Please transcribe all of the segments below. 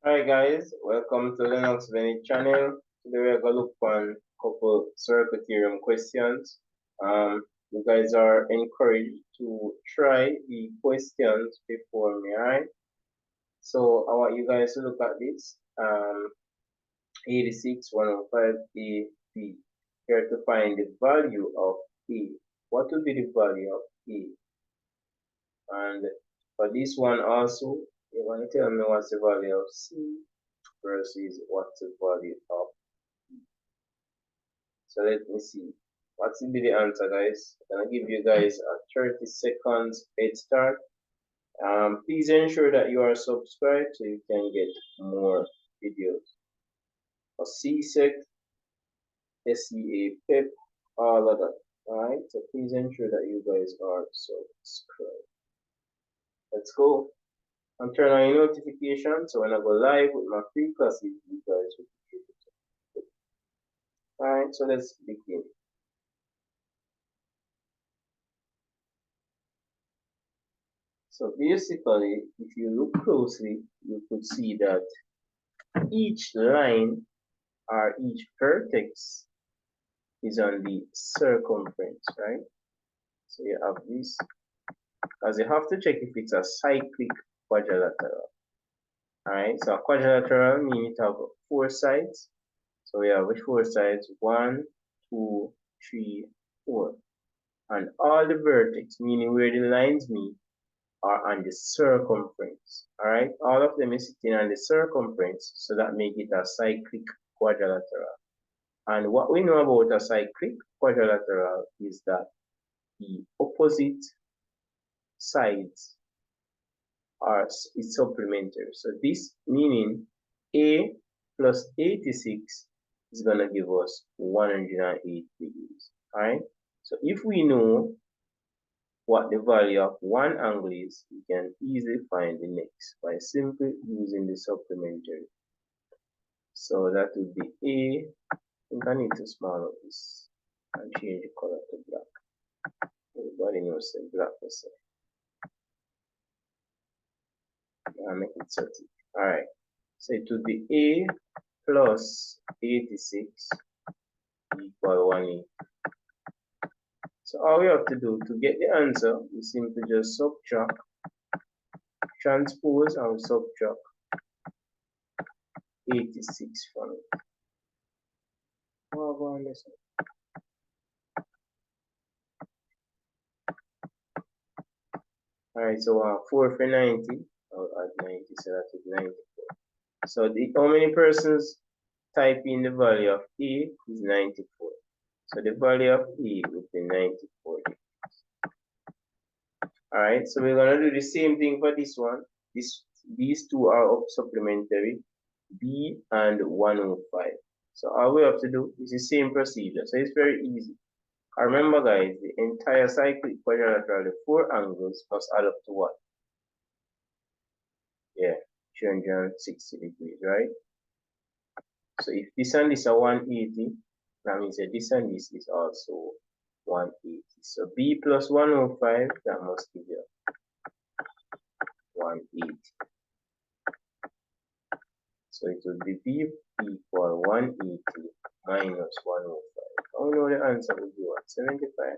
Hi guys, welcome to Linux Venice channel. Today we're gonna look on a couple circle theorem questions. You guys are encouraged to try the questions before me, alright? So I want you guys to look at this. 86, 105, A, B. Here to find the value of A. What would be the value of A? And for this one also, you want to tell me what's the value of C versus what's the value of. So let me see. What will be the answer, guys? I'm gonna give you guys a 30 seconds head start. Please ensure that you are subscribed so you can get more videos. For Csec, SEA, PEP, all of that. Alright, so please ensure that you guys are subscribed. Let's go. And turn on your notifications so when I go live with my free classes, you guys will be able to. Alright, so let's begin. So basically, if you look closely, you could see that each line or each vertex is on the circumference, right? So you have this, because you have to check if it's a cyclic quadrilateral. Alright, so a quadrilateral means it have 4 sides. So we have which 4 sides? 1, 2, 3, 4. And all the vertex, meaning where the lines meet, are on the circumference. Alright, all of them is sitting on the circumference, so that makes it a cyclic quadrilateral. And what we know about a cyclic quadrilateral is that the opposite sides are is supplementary. So this meaning A plus 86 is gonna give us 108 degrees. Alright, so if we know what the value of one angle is, we can easily find the next by simply using the supplementary. So that would be A. I think I need to small up this and change the color to black. Everybody knows the black is I'll make it 30. Alright. So it would be A plus 86 equal 180. So all we have to do to get the answer, we simply just subtract, transpose and subtract 86 from it. Oh, alright, so 4 for 90, I'll add 90, so that is 94. So how many persons type in the value of A is 94. So the value of A would be 94 degrees. Alright, so we're gonna do the same thing for this one. These two are supplementary, B and 105. So all we have to do is the same procedure. So it's very easy. Remember guys, the entire cyclic quadrilateral, the 4 angles must add up to what? Yeah, 360 degrees, right? So if this and this are 180, that means that this and this is also 180. So B plus 105, that must give you 180. So it will be B equal 180 minus 105. I know the answer will be what? 75.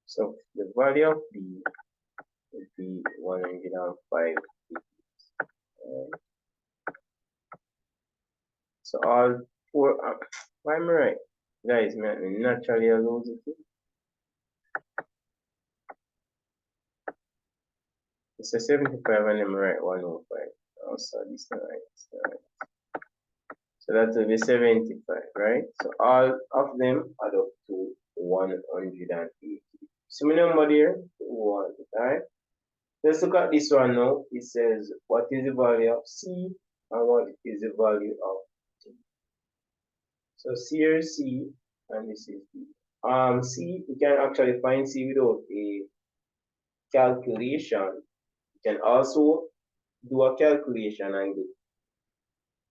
So the value of B will be 105 degrees. So all 4, why am I right? Guys, man, naturally I lose it. It's a 75 and I'm right 105. Also, this is right. So that will be 75, right? So all of them add up to 180. So my number there, 1, right? Let's look at this one now. It says, what is the value of C and what is the value of T? So here is C and this is D. C, we can actually find C without a calculation. You can also do a calculation and do.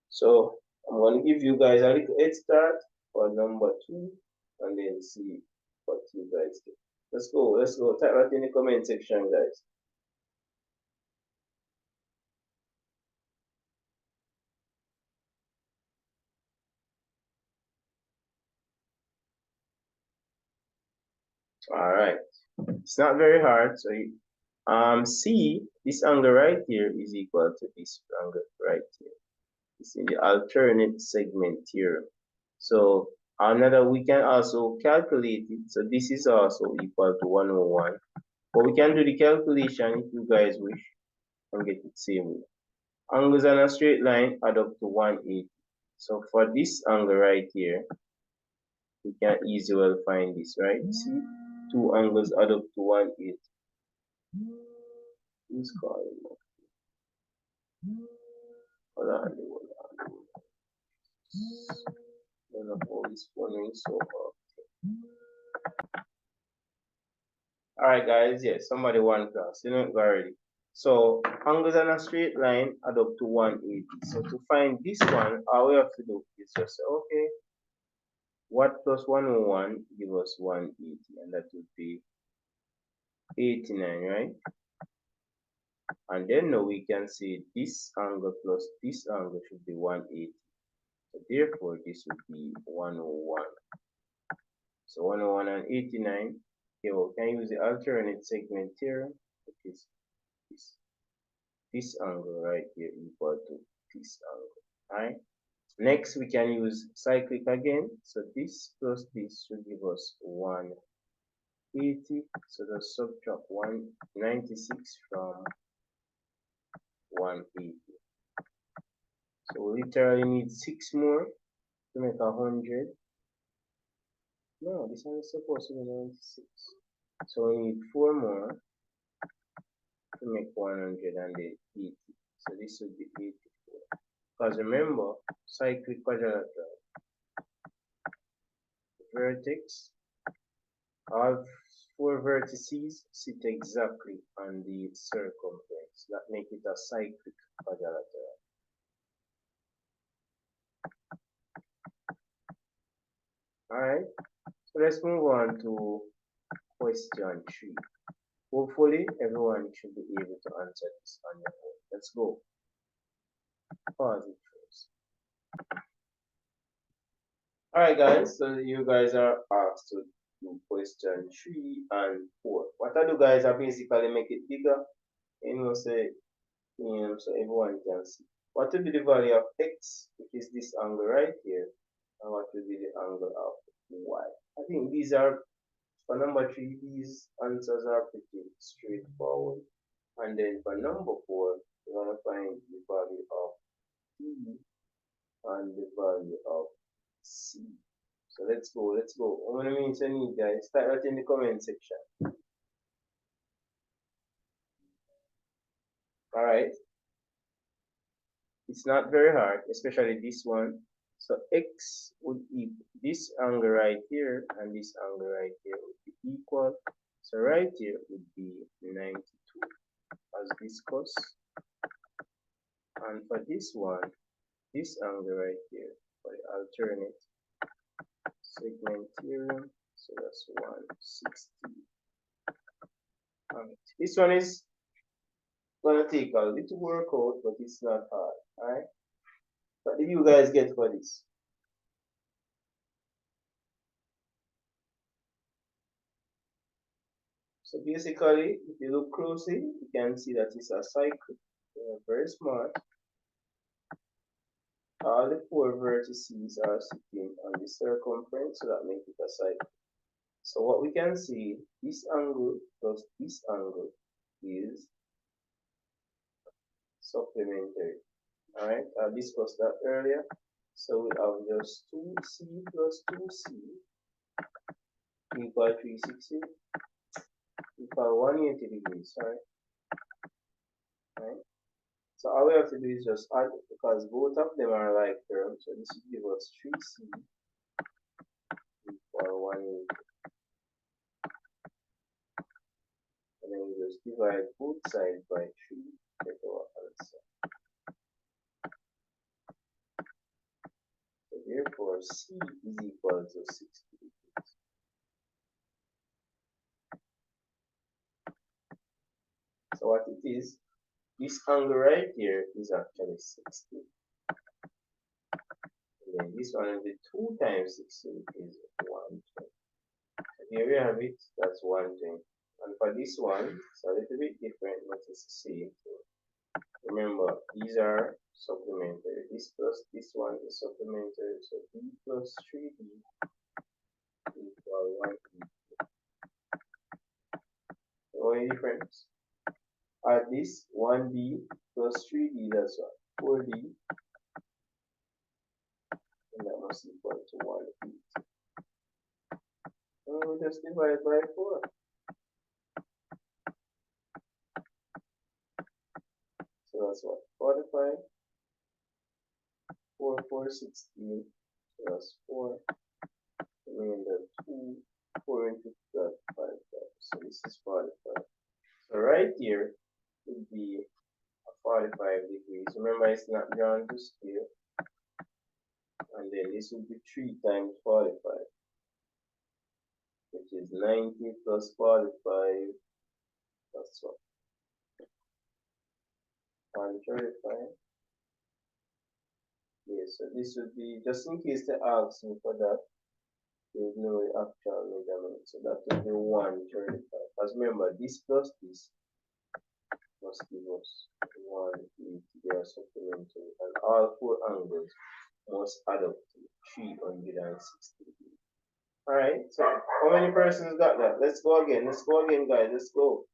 So I'm going to give you guys a little head start for number 2 and then see what you guys get. Let's go. Let's go. Type that in the comment section, guys. All right. It's not very hard. So C, this angle right here is equal to this angle right here. It's in the alternate segment theorem. So another, we can also calculate it. So this is also equal to 101. But we can do the calculation if you guys wish and get it same way. Angles on a straight line add up to 180. So for this angle right here, we can easily well find this, right? See, two angles add up to 180. Who's calling? Hold on, hold on. One of all this wondering so hard. Alright guys, yes, somebody one class, you know already. So angles on a straight line add up to 180. So to find this one, all we have to do is just say, okay, what plus 101 give us 180, and that would be 89, right? And then now we can say this angle plus this angle should be 180. So therefore this would be 101. So 101 and 89. Okay, well, we can use the alternate segment theorem, which is this angle right here equal to this angle. Alright. Next we can use cyclic again. So this plus this should give us 180. So let's subtract 196 from 180. So we literally need 6 more to make 100. No, this one is supposed to be 96. So we need 4 more to make 180. So this would be 84. Because remember, cyclic quadrilateral, vertex, all 4 vertices sit exactly on the circumference. That makes it a cyclic quadrilateral. Alright, so let's move on to question 3. Hopefully, everyone should be able to answer this on your own. Let's go. Pause it first. Alright guys, so you guys are asked to do question 3 and 4. What I do guys, I basically make it bigger, say, so everyone can see. What will be the value of x, which is this angle right here, and what will be the angle of y? I think these are, for number 3, these answers are pretty straightforward. And then for number 4, we're going to find the value of t and the value of c. So let's go, let's go. How many minutes I need, guys? Type that in the comment section. Alright. It's not very hard, especially this one. So x would equal this angle right here and this angle right here would be equal. So right here would be 92 as discussed. And for this one, this angle right here for the alternate segment theorem, so that's 160. This one is gonna take a little workout, but it's not hard. Alright? What did you guys get for this? So basically, if you look closely, you can see that it's a cycle. Very smart. All the 4 vertices are sitting on the circumference, so that makes it a cycle. So what we can see, this angle plus this angle is supplementary. Alright, I discussed that earlier. So we have just 2c plus 2c equal 360 equal 180 degrees, right? So all we have to do is just add, because both of them are like terms, so this will give us 3c equal 180. And then we just divide both sides by 3, get our answer. So therefore, c is equal to 60 degrees. So what it is, this angle right here is actually 60. And then this one will be 2 times 60, which is 120. So here we have it, that's 120. And for this one, it's a little bit different, but it's the same thing. Remember, these are supplementary. This plus this one is supplementary. So b plus 3b equal 1e. The only difference, add this 1b plus 3b, that's what? 4b, and that must equal to 1e. And we just divide by 4. So that's what? 45, 4, 4, 16, so that's 4, remainder 2, 4 into that 5, 5. So this is 45. So right here would be a 45 degrees. Remember, it's not drawn to scale. And then this would be 3 times 45, which is 90 plus 45. That's what? 135. Yeah, so this would be, just in case they ask me for that, there's no actual measurement. So that would be 135. Because remember, this plus this must give us 180. They are supplementary. And all 4 angles must add up to 360 degrees. Alright, so how many persons got that? Let's go again. Let's go again, guys. Let's go.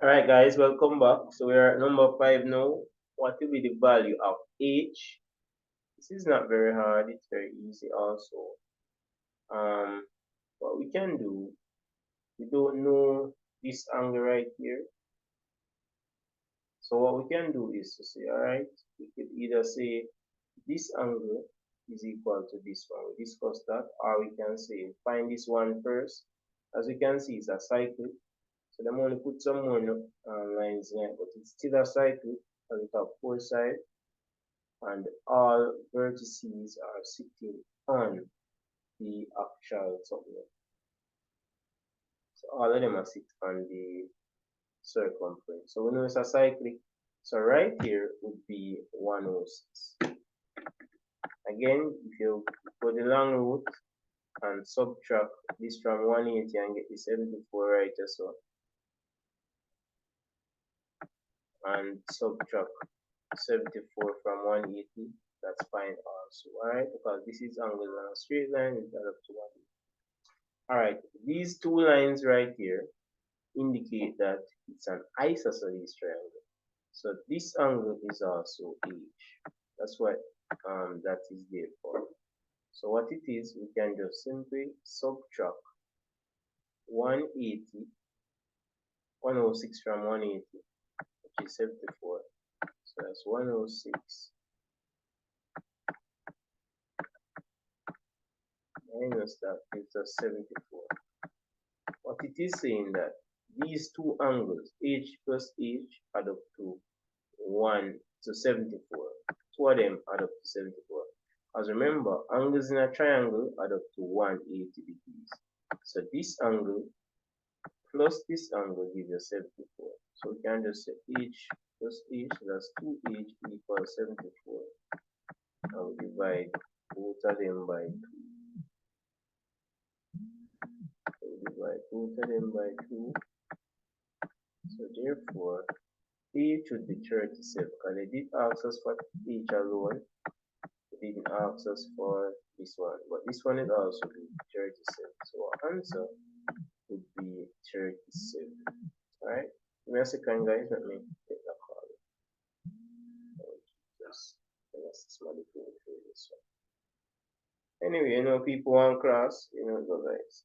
Alright, guys, welcome back. So we are at number 5 now. What will be the value of h? This is not very hard. It's very easy also. What we can do, we don't know this angle right here. So what we can do is to say, alright, we could either say this angle is equal to this one. We discussed that, or we can say find this one first. As we can see, it's a cycle. So I'm going to put some more lines there, but it's still a cycle because it has 4 sides, and all vertices are sitting on the actual supplement. So all of them are sitting on the circumference. So we know it's a cyclic. So right here would be 106. Again, if you go the long route and subtract this from 180 and get the 74 right as well, and subtract 74 from 180, that's fine also. Alright, because this is angle on a straight line, it's got up to 180. Alright, these 2 lines right here indicate that it's an isosceles triangle. So this angle is also h. That's what that is there for. So what it is, we can just simply subtract 106 from 180, which is 74. So that's 106 minus that gives us 74. What it is saying that these 2 angles, h plus h, add up to 74. 2 of them add up to 74. As remember, angles in a triangle add up to 180 degrees. So this angle plus this angle gives us 74. So we can just say h plus h, that's 2h equals 74. And we divide both of them by 2. So we divide both of them by 2. So therefore, h would be 37, because they did ask us for h alone. They didn't ask us for this one, but this one is also be 37. So our answer would be 37. Alright, give me a second, guys. Let me take that call. Let's manipulate through this one. Anyway, you know, people want cross, you know, go guys.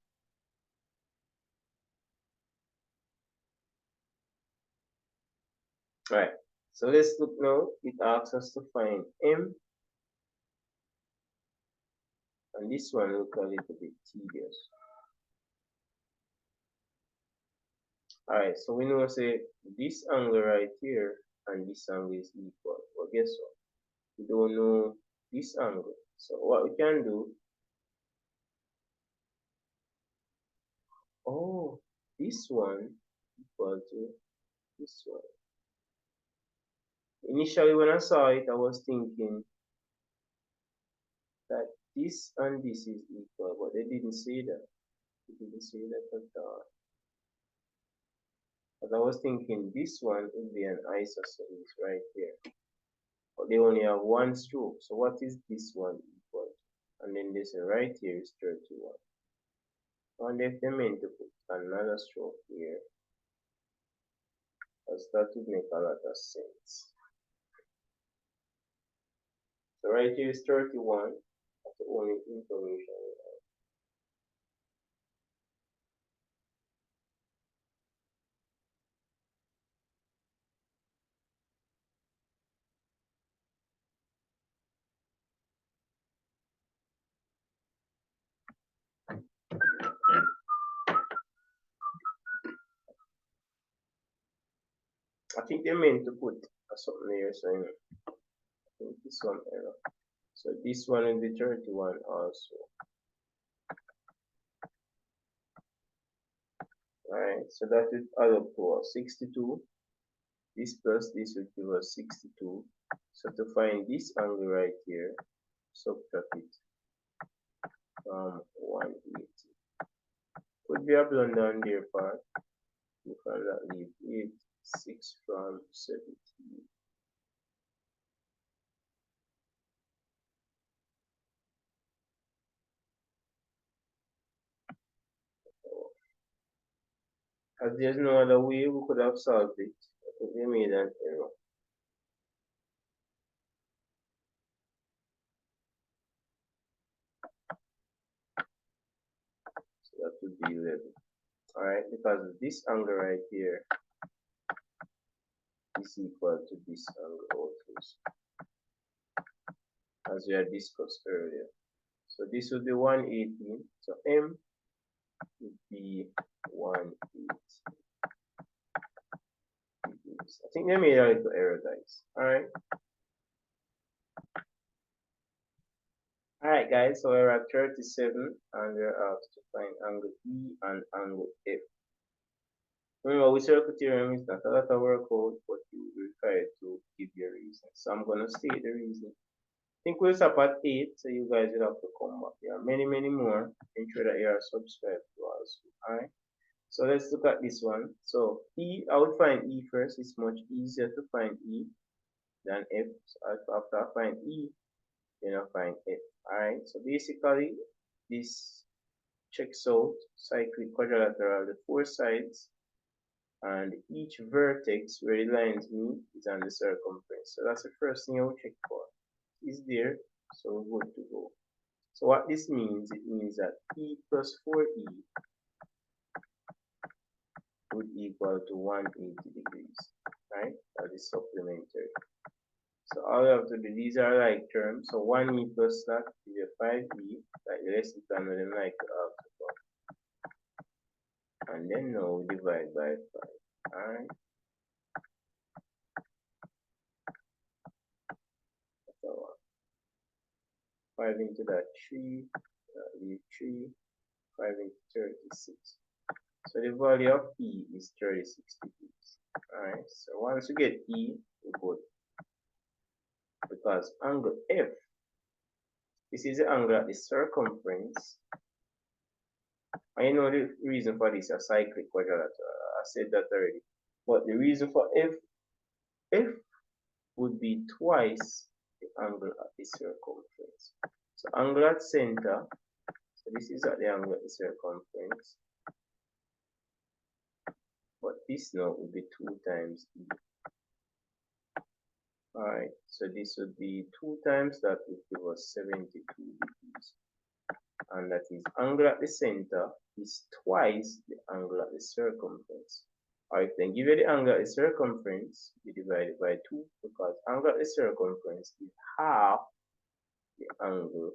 Alright, so let's look now. It asks us to find m. And this one look a little bit tedious. Alright, so we know say this angle right here and this angle is equal. But guess what? We don't know this angle. So what we can do, oh, this one equal to this one. Initially when I saw it, I was thinking that this and this is equal, but they didn't say that. They didn't say that at all. But I was thinking this one would be an isosceles right here. But they only have one stroke. So what is this one equal to? And then they say right here is 31. And if they meant to put another stroke here, because that would make a lot of sense. So right here is 31. That's the only information we have. I think they meant to put something there, so I think this one error. So this one will be 31 also. Alright, so that will add up to 62. This plus this will give us 62. So to find this angle right here, subtract it from 180. Could be a blunder on their part. You cannot leave 8, 6 from 17. As there's no other way we could have solved it, I think they made an error. So that would be 11. Alright, because this angle right here is equal to this angle also, as we had discussed earlier. So this would be 118. So M would be 180 degrees. I think they made a little error, guys. Alright. Alright, guys, so we're at 37 and we're asked to find angle E and angle F. Remember, with circle theorem, it's not a lot of work out, but you will require to give your reason. So I'm going to state the reason. I think we'll stop at 8, so you guys will have to come back. There are many, many more. Ensure that you are subscribed to us. Alright. So let's look at this one. So E, I would find E first. It's much easier to find E than F. So after I find E, then I find F. Alright, so basically this checks out cyclic quadrilateral, the four sides, and each vertex where the lines meet is on the circumference. So that's the first thing I will check for. Is there, so we're good to go. So what this means, it means that E plus 4E would equal to 180 degrees, right? That is supplementary. So all you have to do, these are like terms. So 1E plus that is a 5E, like the rest of them would like to have to come. And then now we divide by 5. Alright. 5 into that 3, leave 3, 5 into 36. So the value of E is 36 degrees. Alright, so once you get E, we go. Because angle F, this is the angle at the circumference. And you know the reason for this, a cyclic quadrilateral. I said that already. But the reason for F would be twice the angle at the circumference. So angle at center, so this is at the angle at the circumference. But this now would be 2 times E. Alright, so this would be 2 times that would give us 72 degrees. And that is angle at the center is twice the angle at the circumference. Alright, then give you the angle at the circumference, you divide it by 2 because angle at the circumference is half the angle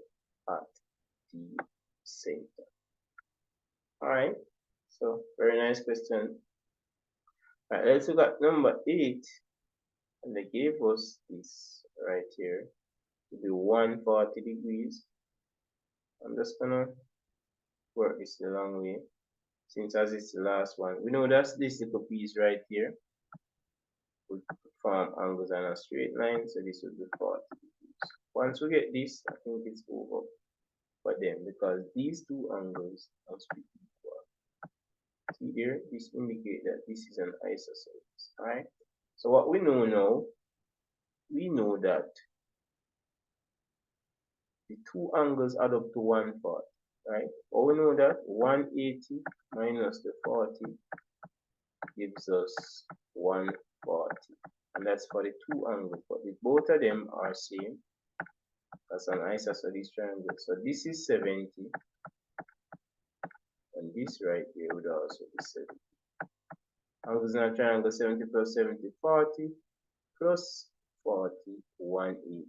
at the center. Alright, so very nice question. Alright, let's look at number 8. And they gave us this right here to be 140 degrees. I'm just gonna work this the long way. since as it's the last one, we know that this little piece right here would form angles on a straight line, so this would be 40 degrees. Once we get this, I think it's over for them because these two angles must be equal. See here, this indicates that this is an isosceles. Alright? So what we know now, we know that the two angles add up to 140. Right? Or we know that 180 minus the 40 gives us 140. And that's for the two angles. But if both of them are same, that's an isosceles triangle. So this is 70. And this right here would also be 70. Angles in a triangle 70 plus 70, 40 plus 40, 180.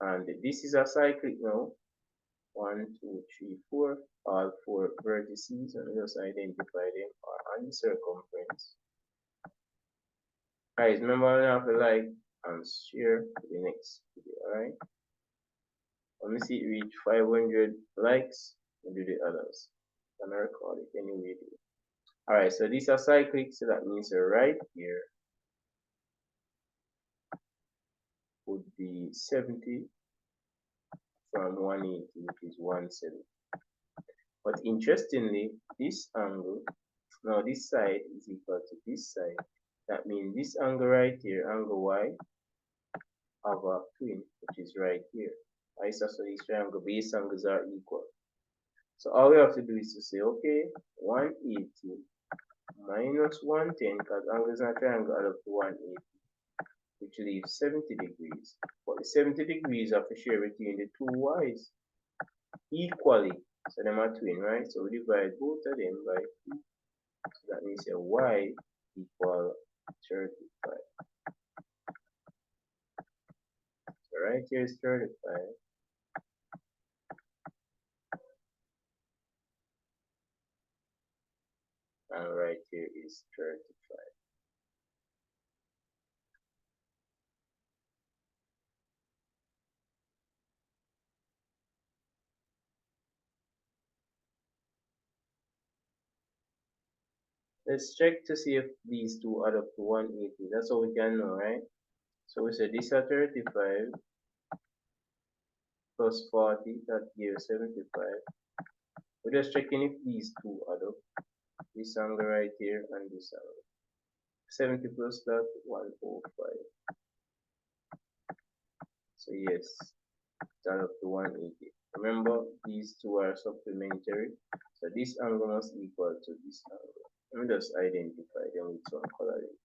And this is a cyclic now. 1, 2, 3, 4. All 4 vertices, and just identify them are on the circumference. Guys, remember I have to like and share to the next video, alright? Let me see it reach 500 likes, we'll do the others. I'm gonna record it anyway. Alright, so these are cyclic, so that means right here would be 70 from 180, which is 170. But interestingly, this angle, now this side is equal to this side. That means this angle right here, angle Y, have a twin, which is right here. Isosceles triangle base angles are equal. So all we have to do is to say, okay, 180 minus 110, because angles in a triangle add up to 180, which leaves 70 degrees. But the 70 degrees have to share between the two Y's equally. So them are twin, right? So we divide both of them by 2. So that means a Y equal 35. So right here is 35. And right here is 35. Let's check to see if these two add up to 180. That's all we can know, right? So we said these are 35 plus 40, that gives 75. We're just checking if these two add up. This angle right here and this angle. 70 plus that, 105. So yes, it add up to 180. Remember, these two are supplementary. So this angle must equal to this angle. Let me just identify them with some coloring.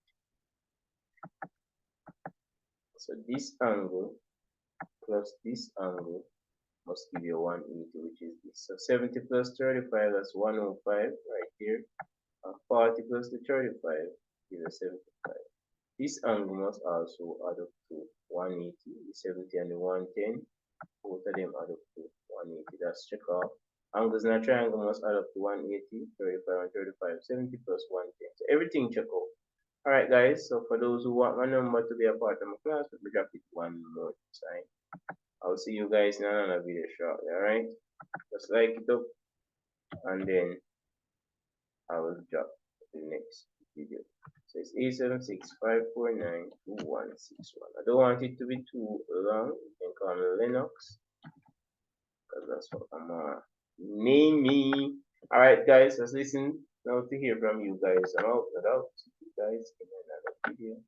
So this angle plus this angle must give you 180, which is this. So 70 plus 35, that's 105 right here. And 40 plus the 35 gives you 75. This angle must also add up to 180. The 70 and the 110, both of them add up to 180. That's check off. Angles in a triangle must add up to 180, 35 and 35, 70 plus 110. So everything check out. Alright guys, so for those who want my number to be a part of my class, let me drop it one more time. I'll see you guys in another video shortly, alright? Just like it up, and then I will drop the next video. So it's 876-549-2161. I don't want it to be too long. You can call me Lennox, because that's what I'm name me. Alright guys, just listen now to hear from you guys. I'm out. See you guys in another video.